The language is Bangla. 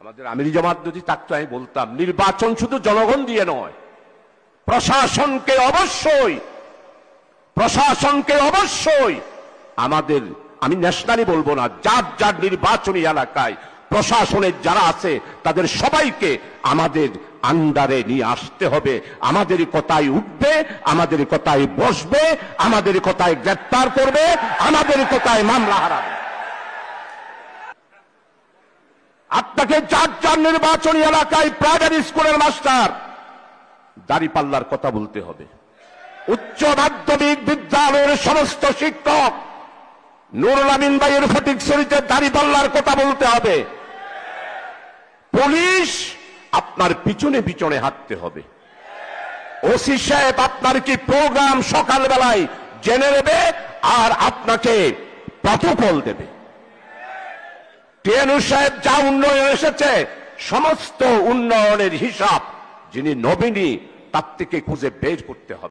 আমাদের আমির জামাত যদি থাকতো আমি বলতাম নির্বাচন শুধু জনগণ দিয়ে নয়, প্রশাসনকে অবশ্যই আমাদের, আমি ন্যাশনালি বলবো না, যার যার নির্বাচনী এলাকায় প্রশাসনের যারা আছে তাদের সবাইকে আমাদের আন্ডারে নিয়ে আসতে হবে। আমাদের কথায় উঠবে, আমাদের কথায় বসবে, আমাদের কথায় গ্রেফতার করবে, আমাদের কথায় মামলা হারাবে। আপনাকে যার যার নির্বাচনী এলাকায় প্রাইমারি স্কুলের মাস্টার দাঁড়িপাল্লার কথা বলতে হবে। উচ্চ মাধ্যমিক বিদ্যালয়ের সমস্ত শিক্ষক নুরুল আমিন ভাইয়ের ফটিকছড়িতে দাঁড়িপাল্লার কথা বলতে হবে। পুলিশ আপনার পিছনে পিছনে হাঁটতে হবে। ওসি সাহেব আপনার কি প্রোগ্রাম সকালবেলায় জেনে নেবে আর আপনাকে প্রটোকল দেবে। টিএনউ সাহেব যা উন্নয়ন এসেছে সমস্ত উন্নয়নের হিসাব যিনি নবীনী তার থেকে খুঁজে বের করতে হবে।